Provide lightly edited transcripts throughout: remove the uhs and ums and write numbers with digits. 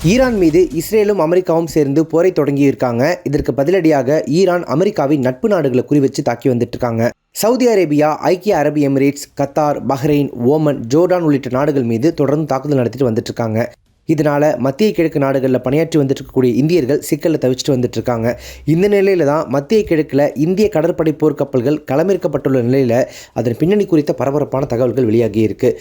Iran மீது இஸ்ரேலும் அமெரிக்காவும் சேர்ந்து போரை தொடங்கியிருக்காங்க. இதற்கு பதிலடியாக ஈரான் அமெரிக்காவின் நட்பு நாடுகளை குறிவச்சு தாக்கி வந்துட்டு இருக்காங்க. சவுதி அரேபியா, ஐக்கிய அரபு Emirates, Qatar, Bahrain, Oman, Jordan உள்ளிட்ட நாடுகள் மீது தொடர்ந்து தாக்குதல் நடத்திட்டு வந்துட்டு இருக்காங்க. இதனால் மத்திய கிழக்கு நாடுகளில் பணியாற்றி வந்துட்டு இருக்கக்கூடிய இந்தியர்கள் சிக்கலில் தவிச்சிட்டு வந்துட்டு இருக்காங்க. இந்த நிலையில் தான் மத்திய கிழக்கில் இந்திய கடற்படை போர்க்கப்பல்கள் களமிறக்கப்பட்டுள்ள நிலையில் அதன் பின்னணி குறித்த பரபரப்பான தகவல்கள் வெளியாகி இருக்கு.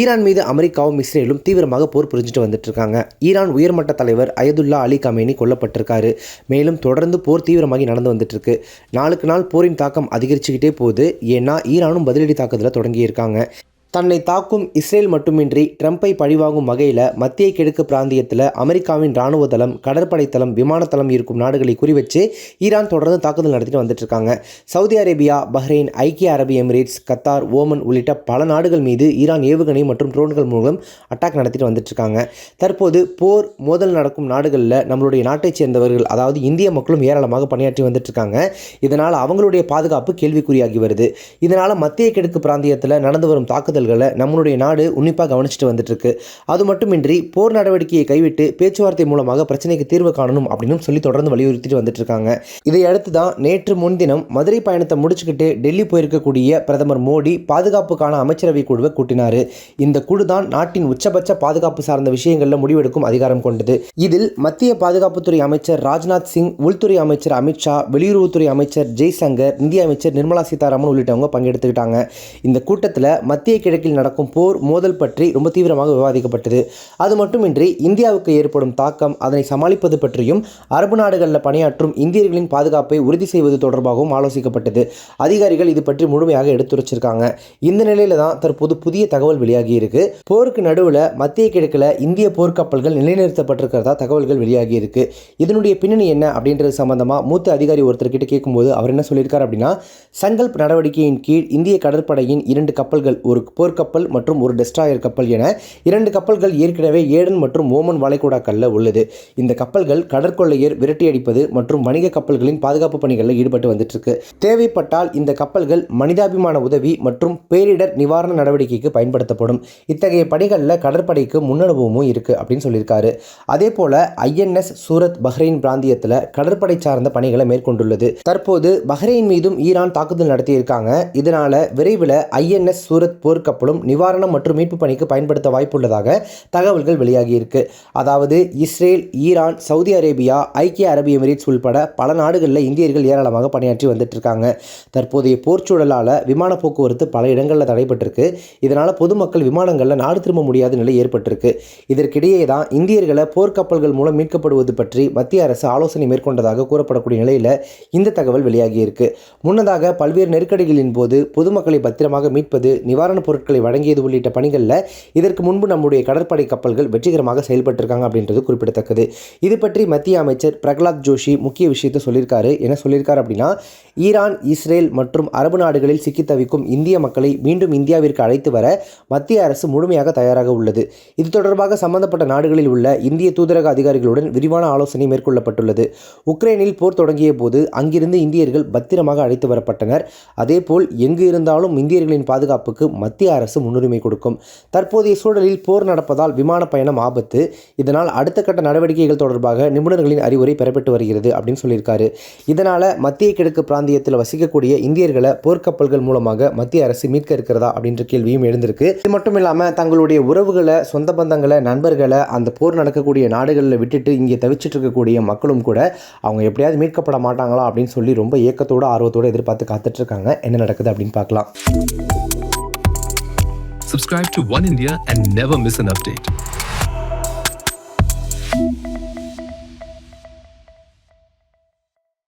ஈரான் மீது அமெரிக்காவும் இஸ்ரேலும் தீவிரமாக போர் புரிஞ்சுட்டு வந்துட்டு இருக்காங்க. ஈரான் உயர்மட்ட தலைவர் அயதுல்லா அலி கமேனி கொல்லப்பட்டிருக்காரு. மேலும் தொடர்ந்து போர் தீவிரமாகி நடந்து வந்துட்டு இருக்கு. நாளுக்கு நாள் போரின் தாக்கம் அதிகரிச்சுக்கிட்டே போகுது. ஏன்னா ஈரானும் பதிலடி தாக்குதலை தொடங்கியிருக்காங்க. தன்னை தாக்கும் இஸ்ரேல் மட்டுமின்றி ட்ரம்பை பழிவாங்கும் வகையில் மத்திய கிழக்கு பிராந்தியத்தில் அமெரிக்காவின் இராணுவ தளம், கடற்படை தளம், விமானத்தளம் இருக்கும் நாடுகளை குறிவச்சு ஈரான் தொடர்ந்து தாக்குதல் நடத்திட்டு வந்துட்டு இருக்காங்க. சவுதி அரேபியா, பஹ்ரைன், ஐக்கிய அரபு எமிரேட்ஸ், கத்தார், ஓமன் உள்ளிட்ட பல நாடுகள் மீது ஈரான் ஏவுகணை மற்றும் ட்ரோன்கள் மூலம் அட்டாக் நடத்திட்டு வந்துட்டு இருக்காங்க. தற்போது போர் மோதல் நடக்கும் நாடுகளில் நம்மளுடைய நாட்டைச் சேர்ந்தவர்கள், அதாவது இந்திய மக்களும் ஏராளமாக பணியாற்றி வந்துட்டு இருக்காங்க. இதனால் அவங்களுடைய பாதுகாப்பு கேள்விக்குறியாகி வருது. இதனால் மத்திய கிழக்கு பிராந்தியத்தில் நடந்து வரும் தாக்குதல் நம்மளுடைய நாடு உன்னிப்பாக கவனிச்சுட்டு வந்துட்டு இருக்கு. அது மட்டுமின்றி போர் நடவடிக்கையை கைவிட்டு பேச்சுவார்த்தை மூலமாக பிரச்சனைக்கு தீர்வு காணணும் அப்படின்னு சொல்லி தொடர்ந்து வலியுறுத்திட்டு வந்துட்டு இருக்காங்க. இதை அடுத்து தான் நேற்று முன்தினம் மதுரை பயணத்தை முடிச்சுக்கிட்டு டெல்லி போயிருக்கக்கூடிய பிரதமர் மோடி பாதுகாப்புக்கான அமைச்சரவை குழுவை கூட்டினார். இந்த குழு தான் நாட்டின் உச்சபட்ச பாதுகாப்பு சார்ந்த விஷயங்களில் முடிவெடுக்கும் அதிகாரம் கொண்டது. இதில் மத்திய பாதுகாப்புத்துறை அமைச்சர் ராஜ்நாத் சிங், உள்துறை அமைச்சர் அமித்ஷா, வெளியுறவுத்துறை அமைச்சர் ஜெய்சங்கர், நிதி அமைச்சர் நிர்மலா சீதாராமன் உள்ளிட்டவங்க பங்கெடுத்துக்கிட்டாங்க. இந்த கூட்டத்தில் மத்திய கிழக்கில் நடக்கும் போர் மோதல் பற்றி ரொம்ப தீவிரமாக விவாதிக்கப்பட்டது. அது மட்டுமின்றி இந்தியாவுக்கு ஏற்படும் தாக்கம், அதனை சமாளிப்பது பற்றியும் அரபு நாடுகளில் பணியாற்றும் இந்தியர்களின் பாதுகாப்பை உறுதி செய்வது தொடர்பாகவும் ஆலோசிக்கப்பட்டது. அதிகாரிகள் இது பற்றி முழுமையாக எடுத்துரைச்சிருக்காங்க. இந்த நிலையில தான் தற்போது புதிய தகவல் வெளியாகி இருக்கு. போருக்கு நடுவில் மத்திய கிழக்கில் இந்திய போர்க்கப்பல்கள் நிலைநிறுத்தப்பட்டிருக்கிறதா தகவல்கள் வெளியாகி இருக்கு. இதனுடைய பின்னணி என்ன அப்படின்றது சம்பந்தமா மூத்த அதிகாரி ஒருத்தர்கிட்ட கேட்கும்போது அவர் என்ன சொல்லியிருக்காரு அப்படின்னா, சங்கல்ப் நடவடிக்கையின் கீழ் இந்திய கடற்படையின் 2 கப்பல்கள், ஒரு போர்க்கப்பல் மற்றும் ஒரு டெஸ்ட்ராயர் கப்பல் என 2 கப்பல்கள் ஏற்கனவே ஏடன் மற்றும் ஓமன் வளைகுடாக்கல்ல உள்ளது. இந்த கப்பல்கள் கடற்கொள்ளையர் விரட்டியடிப்பது மற்றும் வணிக கப்பல்களின் பாதுகாப்பு பணிகளில் ஈடுபட்டு வந்துட்டு இருக்கு. தேவைப்பட்டால் இந்த கப்பல்கள் மனிதாபிமான உதவி மற்றும் பேரிடர் நிவாரண நடவடிக்கைக்கு பயன்படுத்தப்படும். இத்தகைய பணிகளில் கடற்படைக்கு முன்னனுபவமும் இருக்கு அப்படின்னு சொல்லியிருக்காரு. அதே போல INS சூரத் பஹ்ரைன் பிராந்தியத்தில் கடற்படை சார்ந்த பணிகளை மேற்கொண்டுள்ளது. தற்போது பஹ்ரைன் மீதும் ஈரான் தாக்குதல் நடத்தியிருக்காங்க. இதனால விரைவில் INS சூரத் போர்க்கப்பலும் நிவாரணம் மற்றும் மீட்பு பணிக்கு பயன்படுத்த வாய்ப்புள்ளதாக தகவல்கள் வெளியாகி இருக்கு. அதாவது இஸ்ரேல், ஈரான், சவுதி அரேபியா, ஐக்கிய அரபு எமிரேட்ஸ் உள்பட பல நாடுகளில் இந்தியர்கள் ஏராளமாக பணியாற்றி வந்துட்டு இருக்காங்க. தற்போதைய போர்ச்சூழலால் விமான போக்குவரத்து பல இடங்களில் தடைபட்டிருக்கு. இதனால் பொதுமக்கள் விமானங்களில் நாடு திரும்ப முடியாத நிலை ஏற்பட்டிருக்கு. இதற்கிடையே தான் இந்தியர்களை போர்க்கப்பல்கள் மூலம் மீட்கப்படுவது பற்றி மத்திய அரசு ஆலோசனை மேற்கொண்டதாக கூறப்படக்கூடிய நிலையில் இந்த தகவல் வெளியாகி இருக்கு. முன்னதாக பல்வேறு நெருக்கடிகளின் போது பொதுமக்களை பத்திரமாக மீட்பது, நிவாரண பொருட்களை வழங்கியது உள்ளிட்ட பணிகளில் இதற்கு முன்பு நம்முடைய கடற்படை கப்பல்கள் வெற்றிகரமாக செயல்பட்டிருக்காங்க அப்படின்றது குறிப்பிடத்தக்கது. இது பற்றி மத்திய அமைச்சர் பிரகலாத் ஜோஷி முக்கிய விஷயத்தை சொல்லியிருக்காரு. என்ன சொல்லியிருக்காரு அப்படின்னா, ஈரான், இஸ்ரேல் மற்றும் அரபு நாடுகளில் சிக்கி தவிக்கும் இந்திய மக்களை மீண்டும் இந்தியாவிற்கு அழைத்து வர மத்திய அரசு முழுமையாக தயாராக உள்ளது. இது தொடர்பாக சம்பந்தப்பட்ட நாடுகளில் உள்ள இந்திய தூதரக அதிகாரிகளுடன் விரிவான ஆலோசனை மேற்கொள்ளப்பட்டுள்ளது. உக்ரைனில் போர் தொடங்கிய போது அங்கிருந்து இந்தியர்கள் பத்திரமாக அழைத்து வரப்பட்டனர். அதேபோல் எங்கு இருந்தாலும் இந்தியர்களின் பாதுகாப்புக்கு மத்திய அரசு முன்னுரிமை கொடுக்கும். தற்போதைய சூழலில் போர் நடப்பதால் விமான பயணம் ஆபத்து. இதனால் அடுத்த கட்ட நடவடிக்கைகள் தொடர்பாக நிபுணர்களின் அறிவுரை பெறப்பட்டு வருகிறது அப்படின்னு சொல்லியிருக்காரு. இதனால் மத்திய கிழக்கு பிராந்தியத்தில் வசிக்கக்கூடிய இந்தியர்களை போர்க்கப்பல்கள் மூலமாக மத்திய அரசு மீட்க இருக்கிறதா அப்படின்ற கேள்வியும் எழுந்திருக்கு. இது மட்டும் இல்லாமல் தங்களுடைய உறவுகளை, சொந்த பந்தங்களை, நண்பர்களை அந்த போர் நடக்கக்கூடிய நாடுகளில் விட்டுட்டு இங்கே தவிச்சிட்டு இருக்கக்கூடிய மக்களும் கூட அவங்க எப்படியாவது மீட்கப்பட மாட்டாங்களா அப்படின்னு சொல்லி ரொம்ப ஏக்கத்தோட, ஆர்வத்தோடு எதிர்பார்த்து காத்துட்டு இருக்காங்க. என்ன நடக்குது அப்படின்னு பார்க்கலாம். Subscribe to One India and never miss an update.